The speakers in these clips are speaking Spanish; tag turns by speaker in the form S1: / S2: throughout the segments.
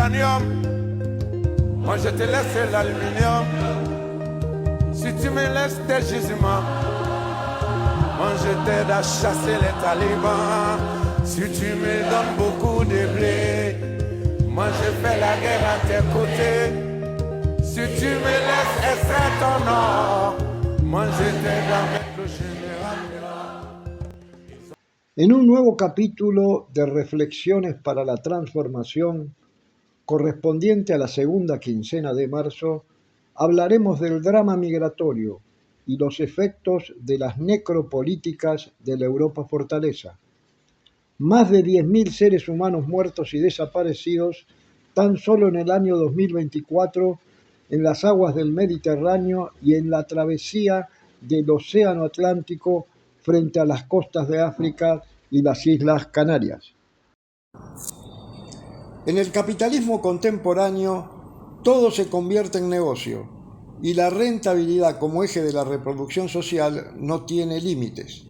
S1: l'uranium, moi je te laisse l'aluminium. Si tu me laisses tes gisements, moi je t'aide à chasser les talibans. Si tu me donnes beaucoup de blé, moi je fais la guerre à tes côtés. Si tu me laisses extraire ton or, moi je t'aide à mettre le général.
S2: En un nuevo capítulo de Reflexiones para la Transformación, correspondiente a la segunda quincena de marzo, hablaremos del drama migratorio y los efectos de las necropolíticas de la Europa fortaleza. Más de 10.000 seres humanos muertos y desaparecidos tan solo en el año 2024 en las aguas del Mediterráneo y en la travesía del Océano Atlántico frente a las costas de África y las Islas Canarias. En el capitalismo contemporáneo, todo se convierte en negocio y la rentabilidad como eje de la reproducción social no tiene límites.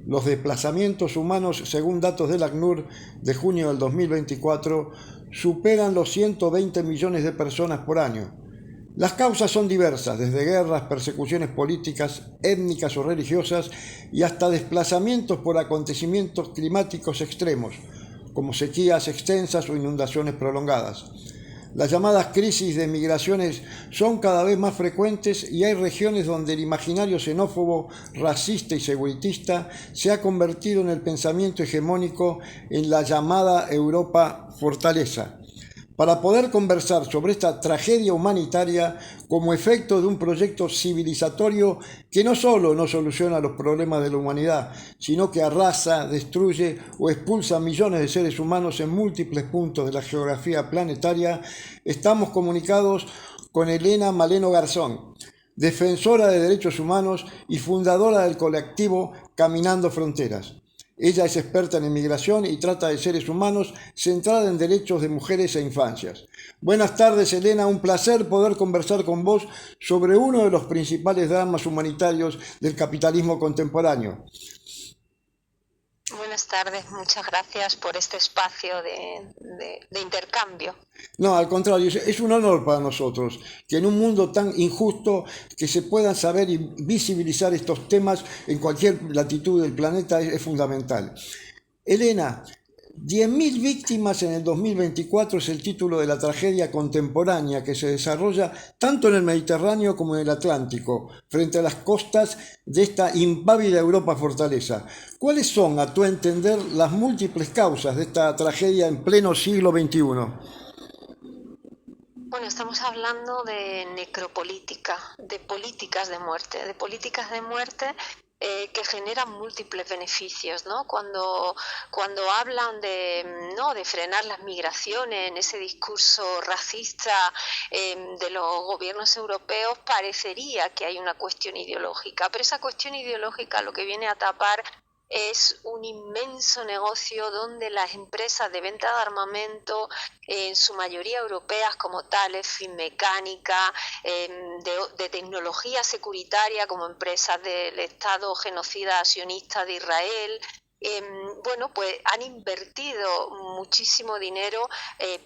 S2: Los desplazamientos humanos, según datos del ACNUR de junio del 2024, superan los 120 millones de personas por año. Las causas son diversas, desde guerras, persecuciones políticas, étnicas o religiosas, y hasta desplazamientos por acontecimientos climáticos extremos, como sequías extensas o inundaciones prolongadas. Las llamadas crisis de migraciones son cada vez más frecuentes y hay regiones donde el imaginario xenófobo, racista y seguritista se ha convertido en el pensamiento hegemónico en la llamada Europa fortaleza. Para poder conversar sobre esta tragedia humanitaria como efecto de un proyecto civilizatorio que no solo no soluciona los problemas de la humanidad, sino que arrasa, destruye o expulsa a millones de seres humanos en múltiples puntos de la geografía planetaria, estamos comunicados con Elena Maleno Garzón, defensora de derechos humanos y fundadora del colectivo Caminando Fronteras. Ella es experta en inmigración y trata de seres humanos, centrada en derechos de mujeres e infancias. Buenas tardes, Elena, un placer poder conversar con vos sobre uno de los principales dramas humanitarios del capitalismo contemporáneo.
S3: Buenas tardes, muchas gracias por este espacio de intercambio.
S2: No, al contrario, es un honor para nosotros que en un mundo tan injusto que se puedan saber y visibilizar estos temas en cualquier latitud del planeta es fundamental. Elena, 10.000 víctimas en el 2024 es el título de la tragedia contemporánea que se desarrolla tanto en el Mediterráneo como en el Atlántico, frente a las costas de esta impávida Europa fortaleza. ¿Cuáles son, a tu entender, las múltiples causas de esta tragedia en pleno siglo XXI?
S3: Bueno, estamos hablando de necropolítica, de políticas de muerte, que generan múltiples beneficios, ¿no? Cuando hablan de frenar las migraciones, en ese discurso racista de los gobiernos europeos, parecería que hay una cuestión ideológica, pero esa cuestión ideológica lo que viene a tapar es un inmenso negocio donde las empresas de venta de armamento, en su mayoría europeas como tales, Finmecánica, de tecnología securitaria como empresas del Estado genocida sionista de Israel, pues han invertido muchísimo dinero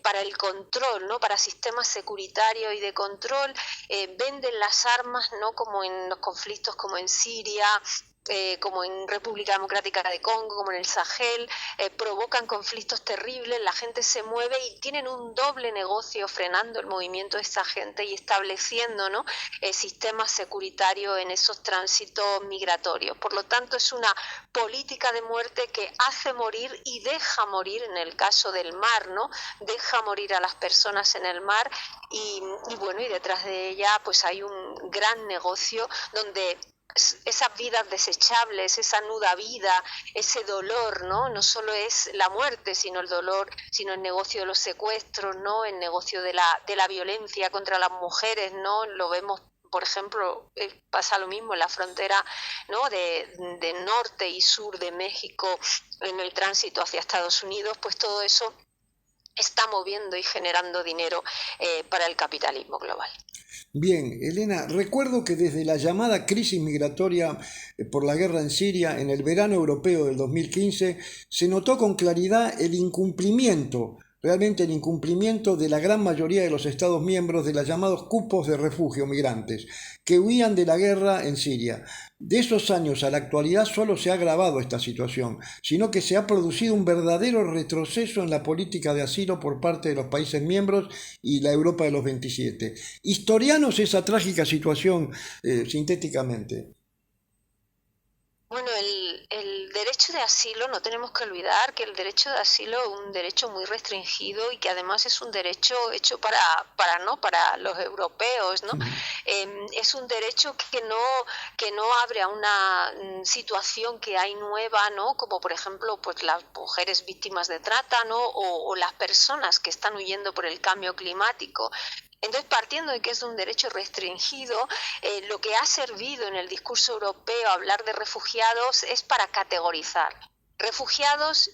S3: para el control, ¿no? Para sistemas securitarios y de control, venden las armas, ¿no? Como en los conflictos como en Siria, como en República Democrática de Congo, como en el Sahel, provocan conflictos terribles, la gente se mueve y tienen un doble negocio frenando el movimiento de esa gente y estableciendo, ¿no? Sistemas securitarios en esos tránsitos migratorios. Por lo tanto, es una política de muerte que hace morir y deja morir, en el caso del mar, ¿no? Deja morir a las personas en el mar y detrás de ella pues hay un gran negocio donde esas vidas desechables, esa nuda vida, ese dolor, ¿no? No solo es la muerte, sino el dolor, sino el negocio de los secuestros, ¿no? El negocio de la violencia contra las mujeres, ¿no? Lo vemos, por ejemplo, pasa lo mismo en la frontera, ¿no? de norte y sur de México, en el tránsito hacia Estados Unidos, pues todo eso está moviendo y generando dinero para el capitalismo global.
S2: Bien, Elena, recuerdo que desde la llamada crisis migratoria por la guerra en Siria en el verano europeo del 2015 se notó con claridad el incumplimiento realmente el incumplimiento de la gran mayoría de los Estados miembros de los llamados cupos de refugio migrantes, que huían de la guerra en Siria. De esos años a la actualidad solo se ha agravado esta situación, sino que se ha producido un verdadero retroceso en la política de asilo por parte de los países miembros y la Europa de los 27. Historianos esa trágica situación sintéticamente.
S3: Bueno, el derecho de asilo, no tenemos que olvidar que el derecho de asilo es un derecho muy restringido y que además es un derecho hecho para los europeos, ¿no? Es un derecho que no abre a una situación que hay nueva, ¿no? Como por ejemplo, pues las mujeres víctimas de trata, ¿no? O las personas que están huyendo por el cambio climático. Entonces, partiendo de que es un derecho restringido, lo que ha servido en el discurso europeo hablar de refugiados es para categorizar refugiados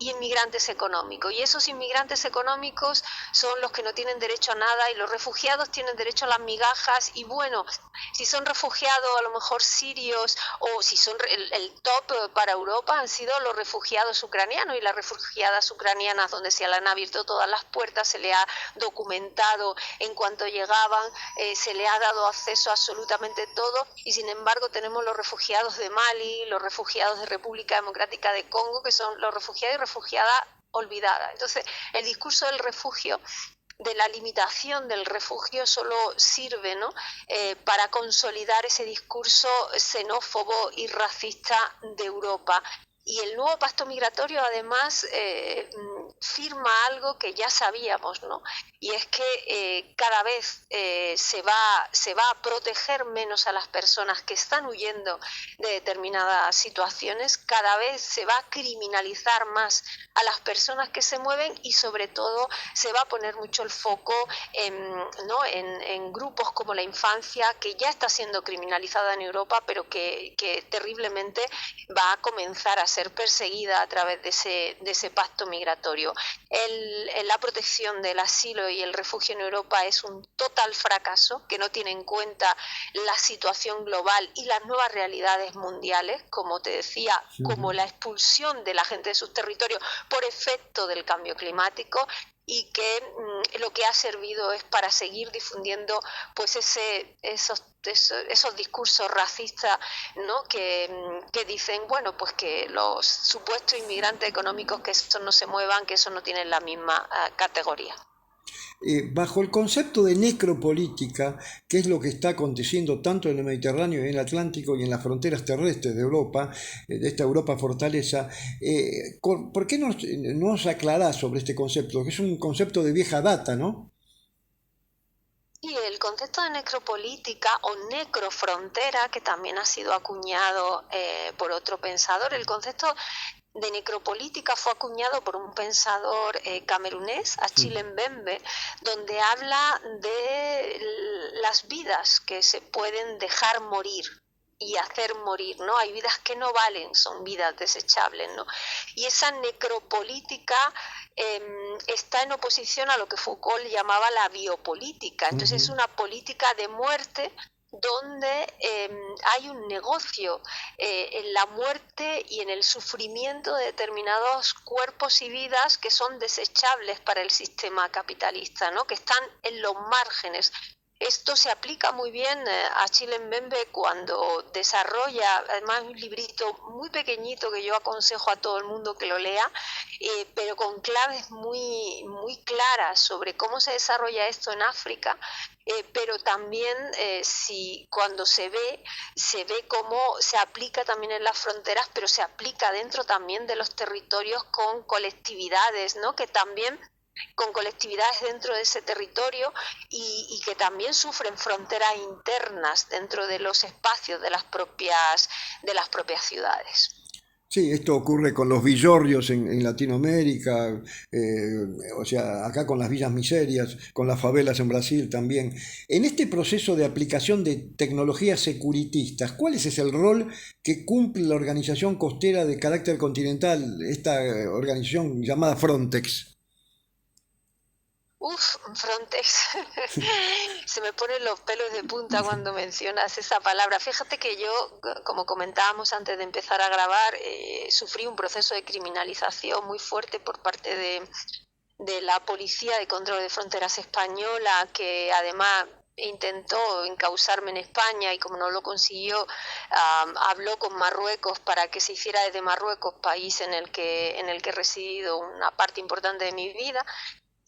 S3: y inmigrantes económicos. Y esos inmigrantes económicos son los que no tienen derecho a nada y los refugiados tienen derecho a las migajas. Y bueno, si son refugiados a lo mejor sirios o si son el top para Europa han sido los refugiados ucranianos y las refugiadas ucranianas, donde se le han abierto todas las puertas, se le ha documentado en cuanto llegaban, se le ha dado acceso a absolutamente todo. Y sin embargo tenemos los refugiados de Mali, los refugiados de República Democrática de Congo, que son los refugiados y refugiada olvidada. Entonces, el discurso del refugio, de la limitación del refugio, solo sirve, ¿no? Para consolidar ese discurso xenófobo y racista de Europa. Y el nuevo pacto migratorio además firma algo que ya sabíamos, ¿no? Y es que cada vez se va a proteger menos a las personas que están huyendo de determinadas situaciones, cada vez se va a criminalizar más a las personas que se mueven y sobre todo se va a poner mucho el foco en grupos como la infancia, que ya está siendo criminalizada en Europa, pero que terriblemente va a comenzar a ser perseguida a través de ese pacto migratorio. La protección del asilo y el refugio en Europa es un total fracaso, que no tiene en cuenta la situación global y las nuevas realidades mundiales, como te decía, como la expulsión de la gente de sus territorios por efecto del cambio climático, y que lo que ha servido es para seguir difundiendo pues esos discursos racistas, ¿no? que dicen, bueno, pues que los supuestos inmigrantes económicos, que estos no se muevan, que eso no tienen la misma categoría.
S2: Bajo el concepto de necropolítica, que es lo que está aconteciendo tanto en el Mediterráneo y en el Atlántico y en las fronteras terrestres de Europa, de esta Europa fortaleza, ¿por qué no nos aclarás sobre este concepto? Que es un concepto de vieja data, ¿no?
S3: Y el concepto de necropolítica o necrofrontera, que también ha sido acuñado por otro pensador, el concepto de necropolítica fue acuñado por un pensador camerunés, Achille Mbembe, donde habla de las vidas que se pueden dejar morir y hacer morir, ¿no? Hay vidas que no valen, son vidas desechables, ¿no? Y esa necropolítica está en oposición a lo que Foucault llamaba la biopolítica. Entonces es una política de muerte donde hay un negocio en la muerte y en el sufrimiento de determinados cuerpos y vidas que son desechables para el sistema capitalista, ¿no? Que están en los márgenes. Esto se aplica muy bien a Achille Mbembe cuando desarrolla, además, un librito muy pequeñito que yo aconsejo a todo el mundo que lo lea, pero con claves muy, muy claras sobre cómo se desarrolla esto en África, pero también cuando se ve cómo se aplica también en las fronteras, pero se aplica dentro también de los territorios con colectividades, ¿no? Que también con colectividades dentro de ese territorio y que también sufren fronteras internas dentro de los espacios de las propias ciudades.
S2: Sí, esto ocurre con los villorrios en Latinoamérica, o sea, acá con las villas miserias, con las favelas en Brasil también. En este proceso de aplicación de tecnologías securitistas, ¿cuál es el rol que cumple la organización costera de carácter continental, esta organización llamada Frontex?
S3: Frontex. Se me ponen los pelos de punta cuando mencionas esa palabra. Fíjate que yo, como comentábamos antes de empezar a grabar, sufrí un proceso de criminalización muy fuerte por parte de la Policía de Control de Fronteras española, que además intentó encausarme en España y como no lo consiguió, habló con Marruecos para que se hiciera desde Marruecos, país en el que he residido una parte importante de mi vida.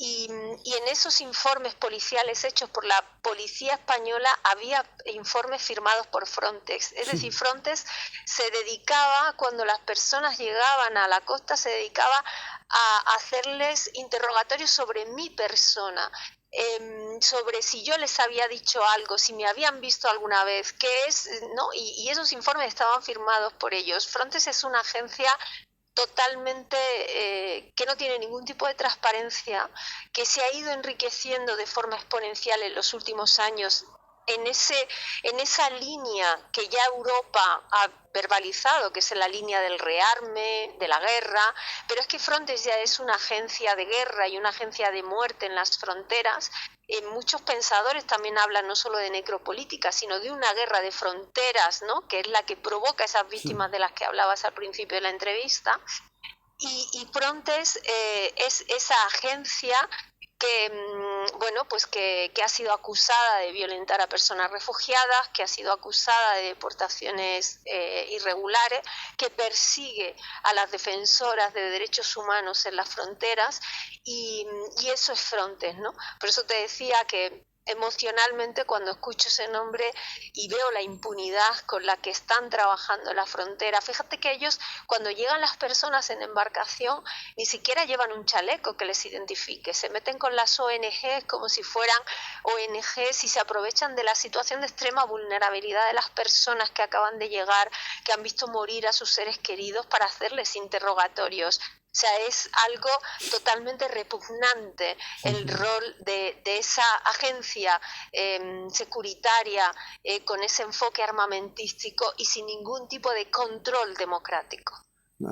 S3: Y en esos informes policiales hechos por la policía española había informes firmados por Frontex. Es decir, Frontex se dedicaba, cuando las personas llegaban a la costa, se dedicaba a hacerles interrogatorios sobre mi persona. Sobre si yo les había dicho algo, si me habían visto alguna vez, qué es, ¿no? Y esos informes estaban firmados por ellos. Frontex es una agencia totalmente que no tiene ningún tipo de transparencia, que se ha ido enriqueciendo de forma exponencial en los últimos años en esa línea que ya Europa ha verbalizado, que es la línea del rearme, de la guerra, pero es que Frontex ya es una agencia de guerra y una agencia de muerte en las fronteras. Muchos pensadores también hablan no solo de necropolítica, sino de una guerra de fronteras, ¿no? Que es la que provoca esas víctimas de las que hablabas al principio de la entrevista. Y Frontex es esa agencia que, bueno, pues que ha sido acusada de violentar a personas refugiadas, que ha sido acusada de deportaciones irregulares, que persigue a las defensoras de derechos humanos en las fronteras, y eso es Frontex, ¿no? Por eso te decía que emocionalmente, cuando escucho ese nombre y veo la impunidad con la que están trabajando en la frontera, fíjate que ellos, cuando llegan las personas en embarcación, ni siquiera llevan un chaleco que les identifique, se meten con las ONGs como si fueran ONGs y se aprovechan de la situación de extrema vulnerabilidad de las personas que acaban de llegar, que han visto morir a sus seres queridos, para hacerles interrogatorios. O sea, es algo totalmente repugnante el rol de esa agencia securitaria con ese enfoque armamentístico y sin ningún tipo de control democrático.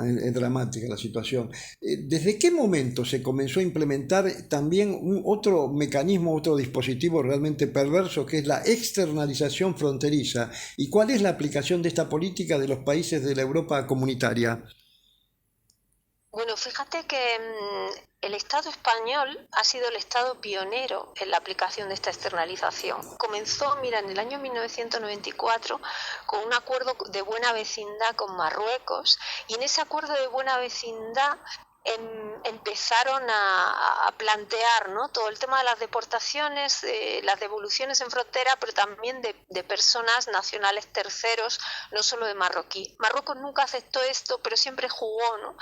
S2: Es dramática la situación. ¿Desde qué momento se comenzó a implementar también otro mecanismo, otro dispositivo realmente perverso, que es la externalización fronteriza? ¿Y cuál es la aplicación de esta política de los países de la Europa comunitaria?
S3: Bueno, fíjate que el Estado español ha sido el Estado pionero en la aplicación de esta externalización. Comenzó, mira, en el año 1994 con un acuerdo de buena vecindad con Marruecos, y en ese acuerdo de buena vecindad empezaron a plantear, ¿no?, todo el tema de las deportaciones, las devoluciones en frontera, pero también de personas nacionales terceros, no solo de marroquí. Marruecos nunca aceptó esto, pero siempre jugó, ¿no?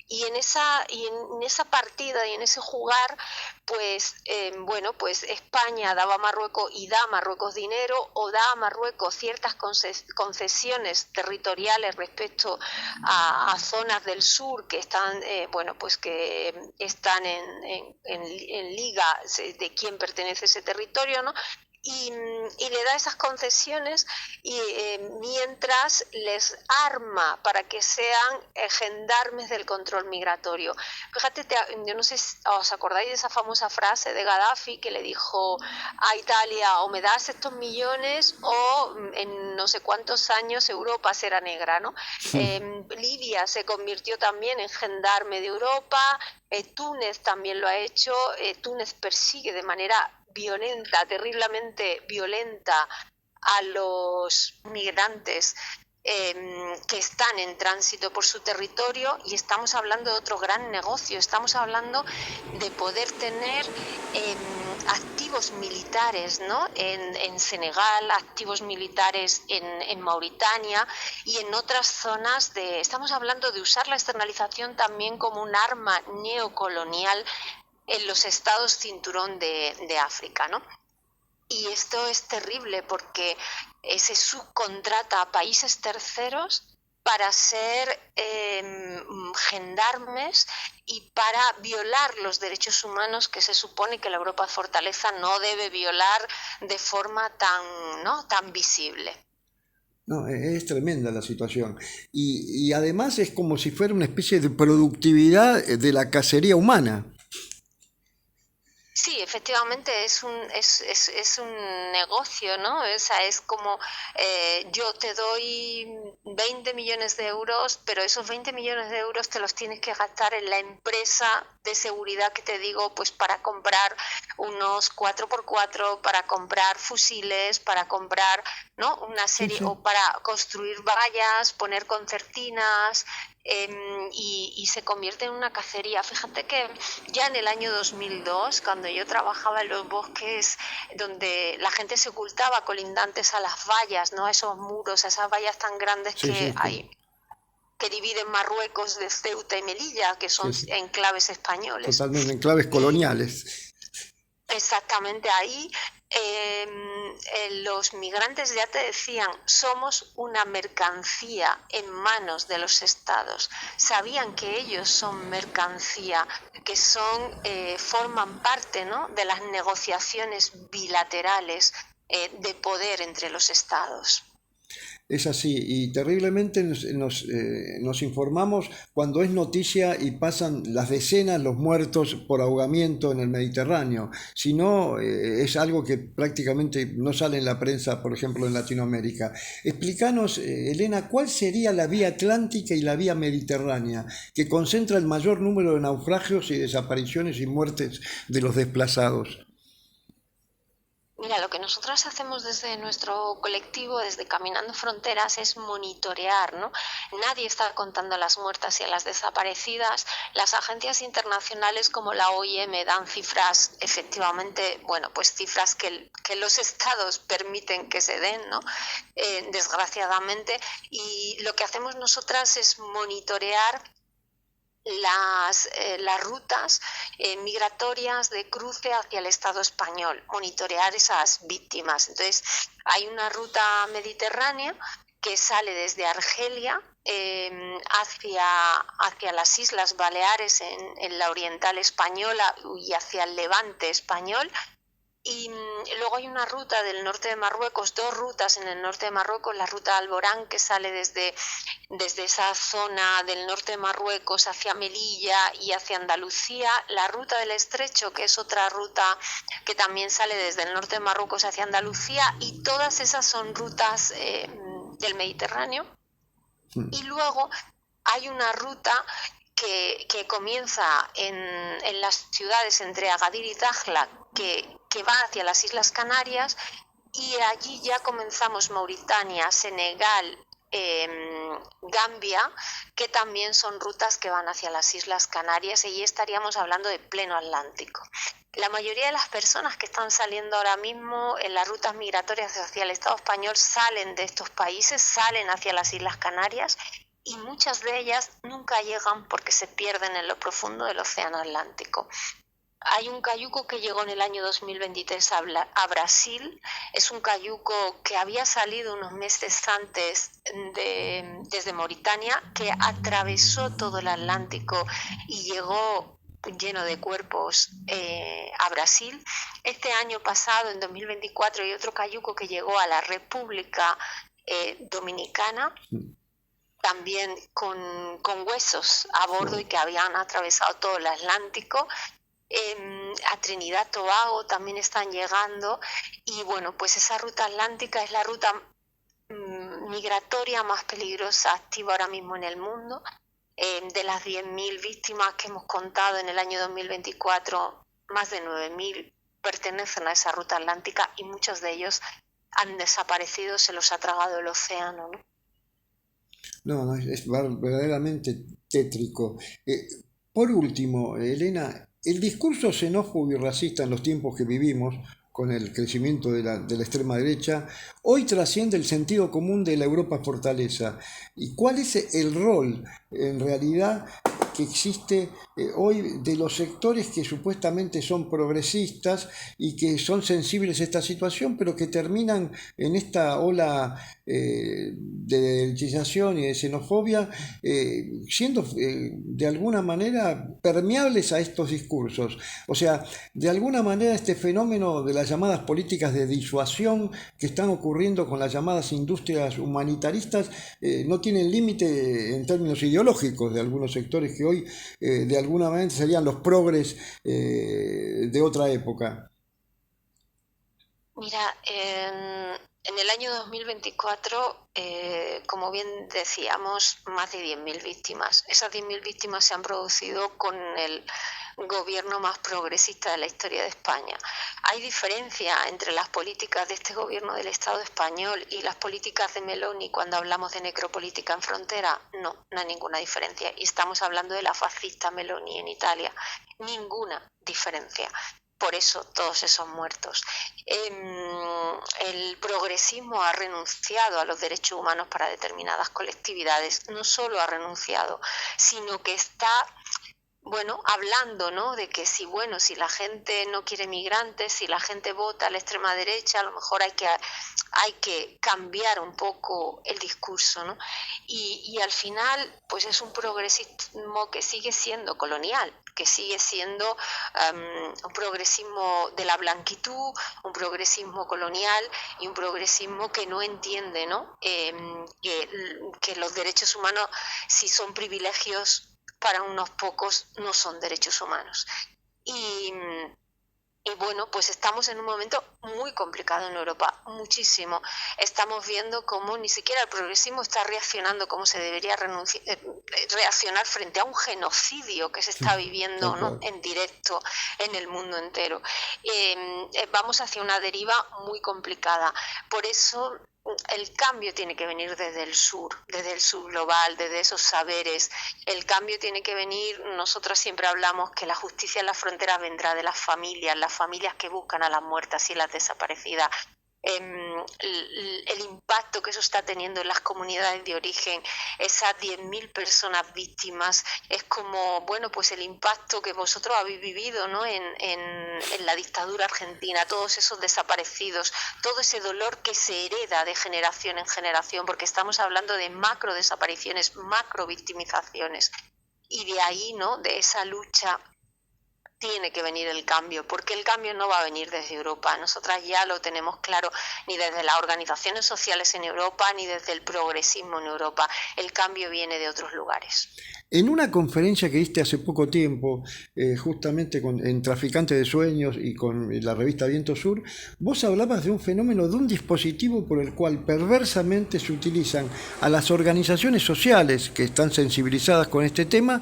S3: Y en esa partida y en ese jugar, pues bueno, pues España daba a Marruecos y da a Marruecos dinero, o da a Marruecos ciertas concesiones territoriales respecto a zonas del sur que están, bueno, pues que están en liga de quién pertenece ese territorio, ¿no? Y le da esas concesiones y mientras les arma para que sean gendarmes del control migratorio. Fíjate, yo no sé si os acordáis de esa famosa frase de Gaddafi que le dijo a Italia: o me das estos millones o en no sé cuántos años Europa será negra, ¿no? Libia se convirtió también en gendarme de Europa, Túnez también lo ha hecho. Túnez persigue de manera violenta, terriblemente violenta, a los migrantes que están en tránsito por su territorio, y estamos hablando de otro gran negocio. Estamos hablando de poder tener activos militares, ¿no?, en Senegal, activos militares en Mauritania y en otras zonas. Estamos hablando de usar la externalización también como un arma neocolonial en los estados cinturón de África, ¿no? Y esto es terrible porque se subcontrata a países terceros para ser gendarmes y para violar los derechos humanos que se supone que la Europa Fortaleza no debe violar de forma tan visible.
S2: No, es tremenda la situación. Y además es como si fuera una especie de productividad de la cacería humana.
S3: Sí, efectivamente es un negocio, ¿no? O sea, es como yo te doy 20 millones de euros, pero esos 20 millones de euros te los tienes que gastar en la empresa de seguridad que te digo, pues para comprar unos 4x4, para comprar fusiles, para comprar, ¿no? Una
S2: Sí,
S3: serie,
S2: sí.
S3: o para construir vallas, poner concertinas, y se convierte en una cacería. Fíjate que ya en el año 2002, cuando yo trabajaba en los bosques donde la gente se ocultaba colindantes a las vallas, ¿no? A esos muros, a esas vallas tan grandes
S2: Sí,
S3: que
S2: sí,
S3: hay, que dividen Marruecos de Ceuta y Melilla, que son
S2: sí, sí.
S3: enclaves españoles.
S2: Totalmente, en claves
S3: Y
S2: coloniales.
S3: exactamente ahí, los migrantes ya te decían, somos una mercancía en manos de los estados. Sabían que ellos son mercancía, que forman parte, ¿no?, de las negociaciones bilaterales de poder entre los estados.
S2: Es así, y terriblemente nos informamos cuando es noticia y pasan las decenas los muertos por ahogamiento en el Mediterráneo. Si no, es algo que prácticamente no sale en la prensa, por ejemplo, en Latinoamérica. Explícanos, Elena, ¿cuál sería la vía atlántica y la vía mediterránea que concentra el mayor número de naufragios y desapariciones y muertes de los desplazados?
S3: Mira, lo que nosotros hacemos desde nuestro colectivo, desde Caminando Fronteras, es monitorear, ¿no? Nadie está contando las muertas y a las desaparecidas. Las agencias internacionales como la OIM dan cifras, efectivamente, bueno, pues cifras que los estados permiten que se den, ¿no? Desgraciadamente. Y lo que hacemos nosotras es monitorear las rutas migratorias de cruce hacia el Estado español, monitorear esas víctimas. Entonces, hay una ruta mediterránea que sale desde Argelia hacia las Islas Baleares en la oriental española y hacia el levante español. Y luego hay una ruta del norte de Marruecos, dos rutas en el norte de Marruecos, la ruta Alborán, que sale desde esa zona del norte de Marruecos hacia Melilla y hacia Andalucía, la ruta del Estrecho, que es otra ruta que también sale desde el norte de Marruecos hacia Andalucía, y todas esas son rutas del Mediterráneo. Y luego hay una ruta que comienza en las ciudades entre Agadir y Dakhla, que va hacia las Islas Canarias, y allí ya comenzamos Mauritania, Senegal, Gambia, que también son rutas que van hacia las Islas Canarias, y allí estaríamos hablando de pleno Atlántico. La mayoría de las personas que están saliendo ahora mismo en las rutas migratorias hacia el Estado español salen de estos países, salen hacia las Islas Canarias, y muchas de ellas nunca llegan porque se pierden en lo profundo del Océano Atlántico. Hay un cayuco que llegó en el año 2023 a Brasil. Es un cayuco que había salido unos meses antes desde Mauritania, que atravesó todo el Atlántico y llegó lleno de cuerpos a Brasil. Este año pasado, en 2024, hay otro cayuco que llegó a la República Dominicana, también con huesos a bordo, y que habían atravesado todo el Atlántico. A Trinidad Tobago también están llegando, y bueno, pues esa ruta atlántica es la ruta migratoria más peligrosa activa ahora mismo en el mundo. De las 10.000 víctimas que hemos contado en el año 2024, más de 9.000 pertenecen a esa ruta atlántica, y muchos de ellos han desaparecido, se los ha tragado el océano, ¿no?
S2: No, es verdaderamente tétrico. Por último, Elena, el discurso xenófobo y racista en los tiempos que vivimos, con el crecimiento de la extrema derecha, hoy trasciende el sentido común de la Europa fortaleza. ¿Y cuál es el rol, en realidad, que existe hoy de los sectores que supuestamente son progresistas y que son sensibles a esta situación, pero que terminan en esta ola de derechaización y de xenofobia, siendo de alguna manera permeables a estos discursos? O sea, de alguna manera este fenómeno de las llamadas políticas de disuasión que están ocurriendo con las llamadas industrias humanitaristas no tienen límite en términos ideológicos de algunos sectores que hoy de alguna manera serían los progres de otra época?
S3: Mira, en el año 2024, como bien decíamos, más de 10.000 víctimas. Esas 10.000 víctimas se han producido con el gobierno más progresista de la historia de España. ¿Hay diferencia entre las políticas de este gobierno del Estado español y las políticas de Meloni cuando hablamos de necropolítica en frontera? No, no hay ninguna diferencia. Y estamos hablando de la fascista Meloni en Italia. Ninguna diferencia. Por eso todos esos muertos. El progresismo ha renunciado a los derechos humanos para determinadas colectividades. No solo ha renunciado, sino que está hablando, ¿no? De que si la gente no quiere migrantes, si la gente vota a la extrema derecha, a lo mejor hay que cambiar un poco el discurso, ¿no? Y al final, pues es un progresismo que sigue siendo colonial, que sigue siendo un progresismo de la blanquitud, un progresismo colonial y un progresismo que no entiende, ¿no? Que los derechos humanos, si son privilegios para unos pocos, no son derechos humanos. Y pues estamos en un momento muy complicado en Europa, muchísimo. Estamos viendo cómo ni siquiera el progresismo está reaccionando como se debería reaccionar frente a un genocidio que se está viviendo, ¿no?, en directo en el mundo entero. Vamos hacia una deriva muy complicada. Por eso el cambio tiene que venir desde el sur global, desde esos saberes. El cambio tiene que venir, nosotros siempre hablamos que la justicia en las fronteras vendrá de las familias que buscan a las muertas y las desaparecidas. El impacto que eso está teniendo en las comunidades de origen, esas 10.000 personas víctimas, es como, pues el impacto que vosotros habéis vivido, ¿no?, en la dictadura argentina, todos esos desaparecidos, todo ese dolor que se hereda de generación en generación, porque estamos hablando de macro desapariciones, macro victimizaciones, y de ahí, ¿no?, de esa lucha tiene que venir el cambio, porque el cambio no va a venir desde Europa. Nosotras ya lo tenemos claro, ni desde las organizaciones sociales en Europa, ni desde el progresismo en Europa. El cambio viene de otros lugares.
S2: En una conferencia que diste hace poco tiempo, justamente en Traficantes de Sueños y con la revista Viento Sur, vos hablabas de un fenómeno, de un dispositivo por el cual perversamente se utilizan a las organizaciones sociales que están sensibilizadas con este tema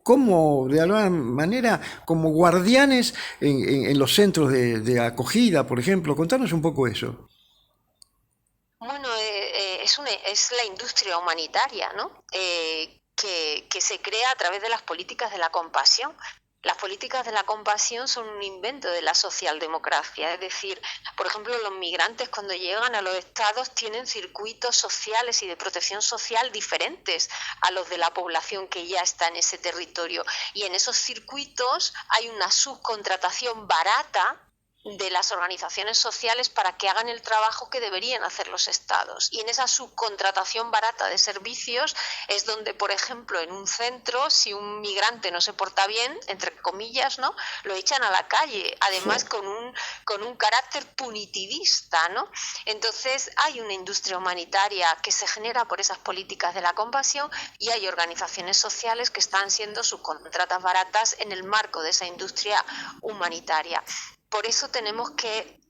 S2: como, de alguna manera, como guardianes en los centros de acogida, por ejemplo. Contanos un poco eso.
S3: Bueno, es la industria humanitaria, ¿no?, que se crea a través de las políticas de la compasión. Las políticas de la compasión son un invento de la socialdemocracia, es decir, por ejemplo, los migrantes cuando llegan a los estados tienen circuitos sociales y de protección social diferentes a los de la población que ya está en ese territorio, y en esos circuitos hay una subcontratación barata de las organizaciones sociales para que hagan el trabajo que deberían hacer los estados. Y en esa subcontratación barata de servicios es donde, por ejemplo, en un centro, si un migrante no se porta bien, entre comillas, ¿no?, lo echan a la calle, además sí, con un carácter punitivista, ¿no? Entonces hay una industria humanitaria que se genera por esas políticas de la compasión, y hay organizaciones sociales que están siendo subcontratas baratas en el marco de esa industria humanitaria. Por eso tenemos que...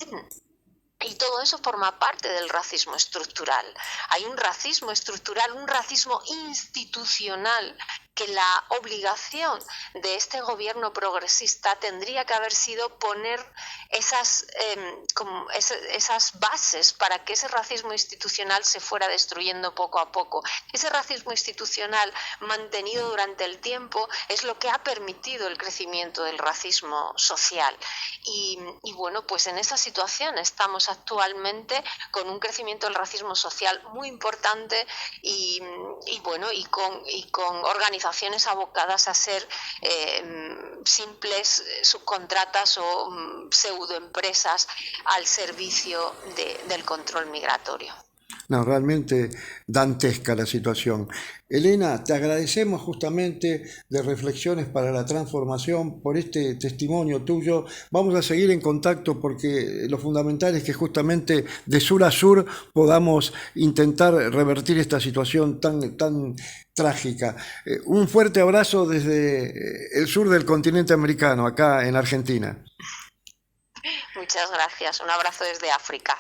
S3: Y todo eso forma parte del racismo estructural. Hay un racismo estructural, un racismo institucional, que la obligación de este gobierno progresista tendría que haber sido poner esas bases para que ese racismo institucional se fuera destruyendo poco a poco. Ese racismo institucional mantenido durante el tiempo es lo que ha permitido el crecimiento del racismo social. Y pues en esa situación estamos actualmente, con un crecimiento del racismo social muy importante y con organizaciones abocadas a ser simples subcontratas o pseudoempresas al servicio del control migratorio.
S2: No, realmente dantesca la situación. Elena, te agradecemos justamente de Reflexiones para la Transformación por este testimonio tuyo. Vamos a seguir en contacto porque lo fundamental es que justamente de sur a sur podamos intentar revertir esta situación tan trágica. Un fuerte abrazo desde el sur del continente americano, acá en Argentina.
S3: Muchas gracias. Un abrazo desde África.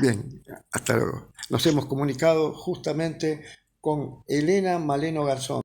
S2: Bien, hasta luego. Nos hemos comunicado justamente con Elena Maleno Garzón.